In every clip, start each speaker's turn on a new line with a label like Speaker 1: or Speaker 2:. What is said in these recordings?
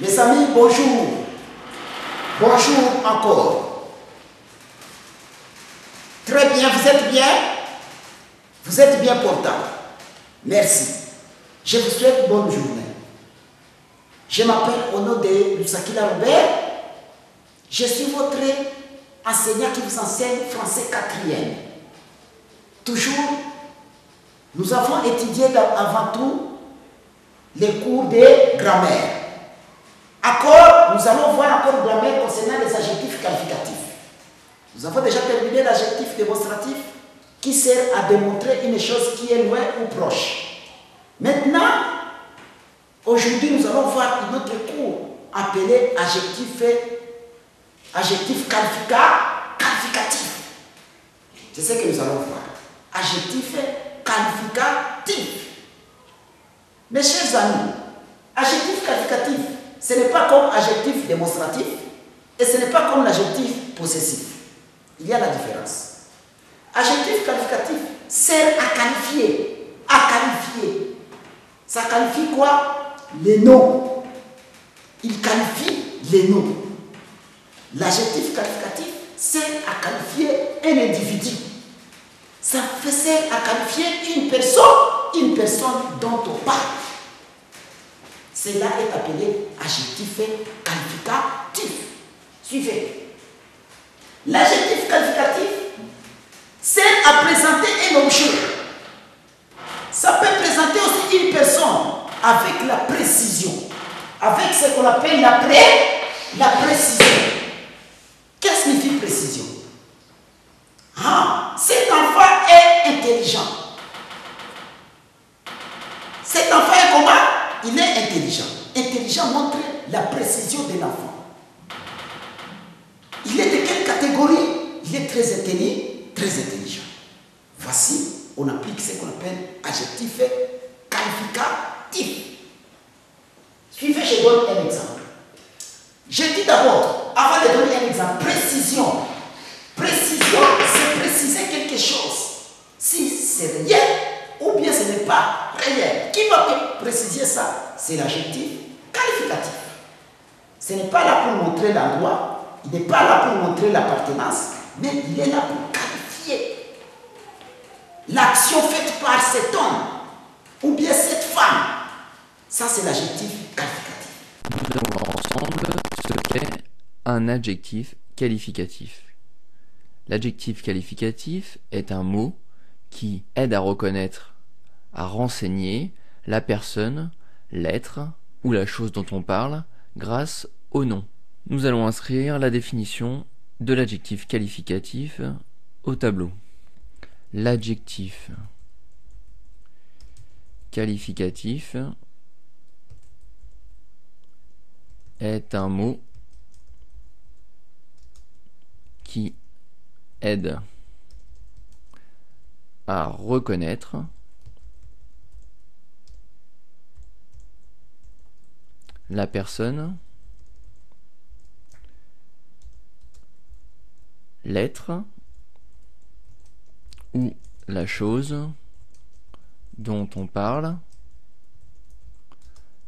Speaker 1: Mes amis, bonjour. Bonjour encore. Très bien, vous êtes bien? Vous êtes bien portant. Merci. Je vous souhaite bonne journée. Je m'appelle au nom de Lusakila Robert. Je suis votre enseignant qui vous enseigne français 4e. Toujours, nous avons étudié avant tout les cours de grammaire. Encore, nous allons voir encore grammaire concernant les adjectifs qualificatifs. Nous avons déjà terminé l'adjectif démonstratif qui sert à démontrer une chose qui est loin ou proche. Maintenant, aujourd'hui, nous allons voir un autre cours appelé adjectif qualificatif. C'est ce que nous allons voir. Adjectif qualificatif. Mes chers amis, adjectif qualificatif, ce n'est pas comme adjectif démonstratif et ce n'est pas comme l'adjectif possessif. Il y a la différence. Adjectif qualificatif sert à qualifier. Ça qualifie quoi? Les noms. Il qualifie les noms. L'adjectif qualificatif sert à qualifier un individu. Ça sert à qualifier une personne dont on parle. Cela est appelé adjectif qualificatif. Suivez. L'adjectif qualificatif sert à présenter un objet. Ça peut présenter aussi une personne avec la précision, avec ce qu'on appelle la précision. Qu'est-ce que signifie précision? Cet enfant est intelligent. Cet enfant est comment? Il est intelligent. Intelligent montre la précision de l'enfant. Il est de quelle catégorie? Il est très intelligent. Voici, on applique ce qu'on appelle adjectif qualificatif. Suivez, je donne un exemple. Je dis d'abord, avant de donner un exemple, précision. Précision, c'est préciser quelque chose. Si c'est réel ou bien ce n'est pas réel. Qui va préciser ça? C'est l'adjectif qualificatif. Ce n'est pas là pour montrer l'endroit, il n'est pas là pour montrer l'appartenance, mais il est là pour qualifier l'action faite par cet homme ou bien cette femme. Ça, c'est l'adjectif qualificatif.
Speaker 2: Nous allons voir ensemble ce qu'est un adjectif qualificatif. L'adjectif qualificatif est un mot qui aide à reconnaître, à renseigner la personne, l'être ou la chose dont on parle grâce au nom. Nous allons inscrire la définition de l'adjectif qualificatif au tableau. L'adjectif qualificatif est un mot qui aide à reconnaître la personne, l'être ou la chose dont on parle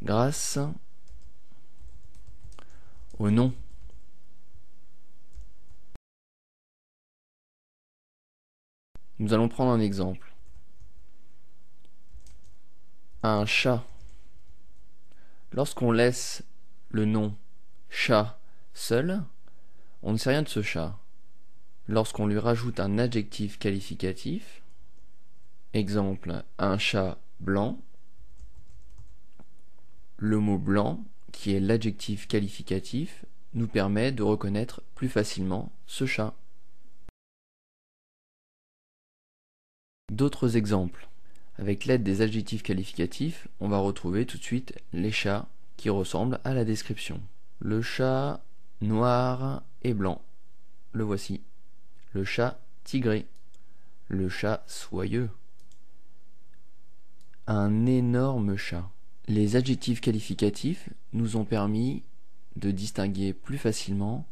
Speaker 2: grâce au nom. Nous allons prendre un exemple. Un chat. Lorsqu'on laisse le nom chat seul, on ne sait rien de ce chat. Lorsqu'on lui rajoute un adjectif qualificatif, exemple, un chat blanc, le mot blanc, qui est l'adjectif qualificatif, nous permet de reconnaître plus facilement ce chat. D'autres exemples. Avec l'aide des adjectifs qualificatifs, on va retrouver tout de suite les chats qui ressemblent à la description. Le chat noir et blanc, le voici. Le chat tigré, le chat soyeux, un énorme chat. Les adjectifs qualificatifs nous ont permis de distinguer plus facilement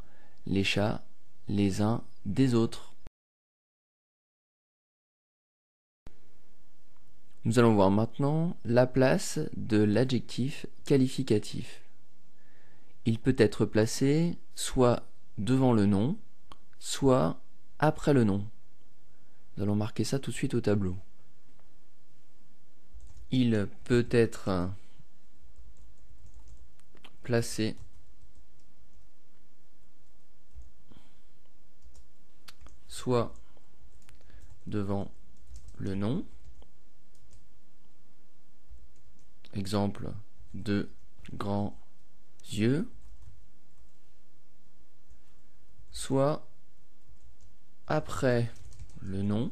Speaker 2: les chats les uns des autres. Nous allons voir maintenant la place de l'adjectif qualificatif. Il peut être placé soit devant le nom, soit après le nom. Nous allons marquer ça tout de suite au tableau. Il peut être placé soit devant le nom, exemple, de grands yeux, soit après le nom,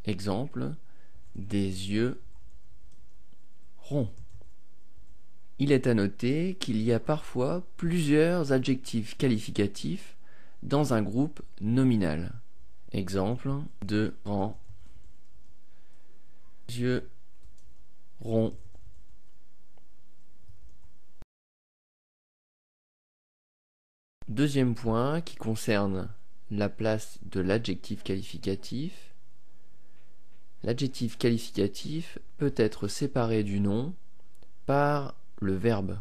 Speaker 2: exemple, des yeux ronds. Il est à noter qu'il y a parfois plusieurs adjectifs qualificatifs dans un groupe nominal. Exemple, de grands yeux ronds. Deuxième point qui concerne la place de l'adjectif qualificatif. L'adjectif qualificatif peut être séparé du nom par le verbe.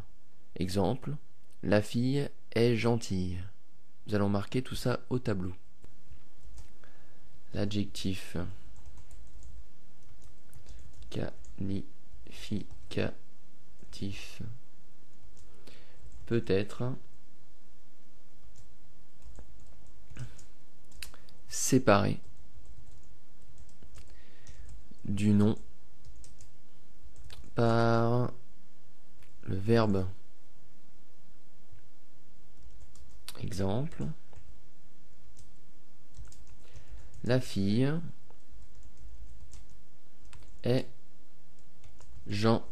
Speaker 2: Exemple, la fille est gentille. Nous allons marquer tout ça au tableau. L'adjectif qualificatif peut être séparé du nom par le verbe. Exemple, la fille est gentille.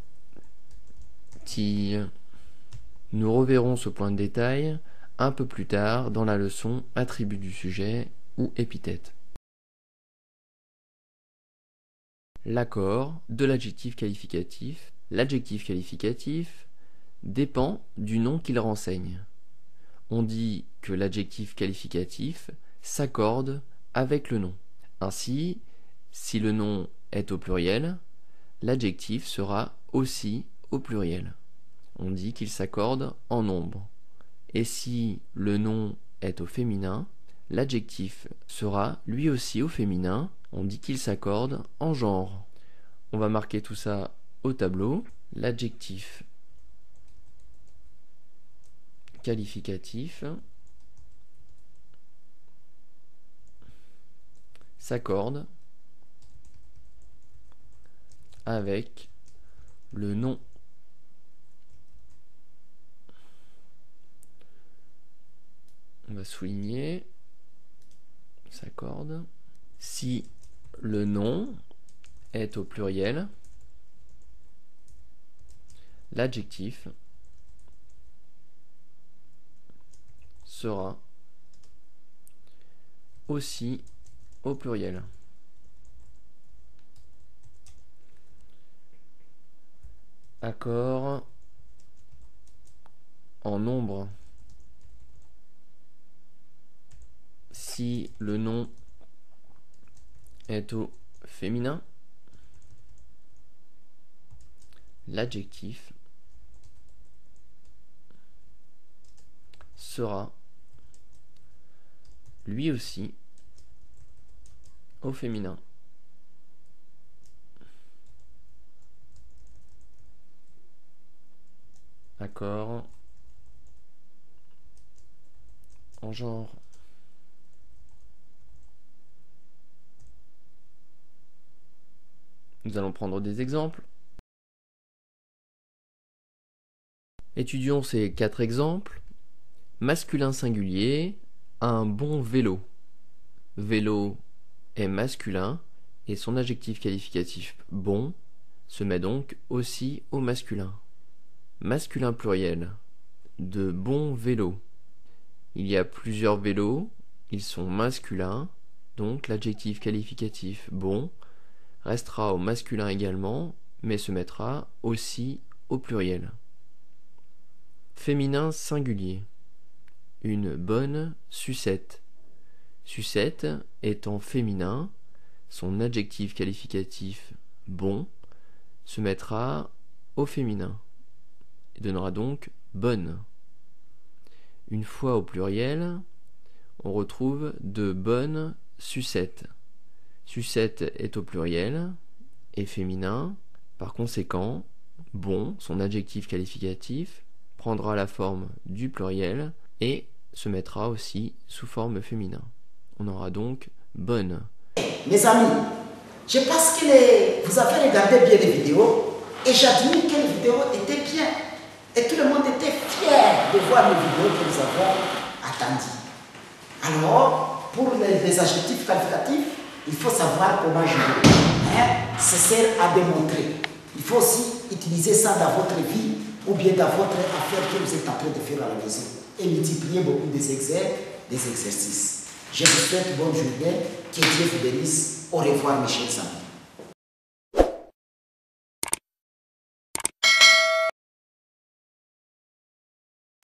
Speaker 2: Nous reverrons ce point de détail un peu plus tard dans la leçon attribut du sujet ou épithète. L'accord de l'adjectif qualificatif. L'adjectif qualificatif dépend du nom qu'il renseigne. On dit que l'adjectif qualificatif s'accorde avec le nom. Ainsi, si le nom est au pluriel, l'adjectif sera aussi au pluriel. On dit qu'il s'accorde en nombre. Et si le nom est au féminin, l'adjectif sera lui aussi au féminin. On dit qu'il s'accorde en genre. On va marquer tout ça au tableau. L'adjectif qualificatif s'accorde avec le nom. On va souligner s'accorde. Si le nom est au pluriel, l'adjectif sera aussi au pluriel. Accord en nombre. Si le nom est au féminin, l'adjectif sera lui aussi au féminin. Accord en genre. Nous allons prendre des exemples. Étudions ces 4 exemples. Masculin singulier, un bon vélo. Vélo est masculin et son adjectif qualificatif bon se met donc aussi au masculin. Masculin pluriel, de bons vélos. Il y a plusieurs vélos, ils sont masculins, donc l'adjectif qualificatif bon restera au masculin également, mais se mettra aussi au pluriel. Féminin singulier, une bonne sucette. Sucette étant féminin, son adjectif qualificatif bon se mettra au féminin et donnera donc bonne. Une fois au pluriel, on retrouve de bonnes sucettes. Sucette est au pluriel et féminin. Par conséquent, bon, son adjectif qualificatif, prendra la forme du pluriel et se mettra aussi sous forme féminin. On aura donc bonne.
Speaker 1: Mes amis, je pense que vous avez regardé bien les vidéos et j'admire que les vidéos étaient bien. Et tout le monde était fier de voir les vidéos que nous avons attendues. Alors, pour les adjectifs qualificatifs, il faut savoir comment jouer. Ça sert à démontrer. Il faut aussi utiliser ça dans votre vie ou bien dans votre affaire que vous êtes en train de faire à la maison. Et multiplier beaucoup des exercices. Je vous souhaite bonne journée. Que Dieu vous bénisse. Au revoir mes chers amis.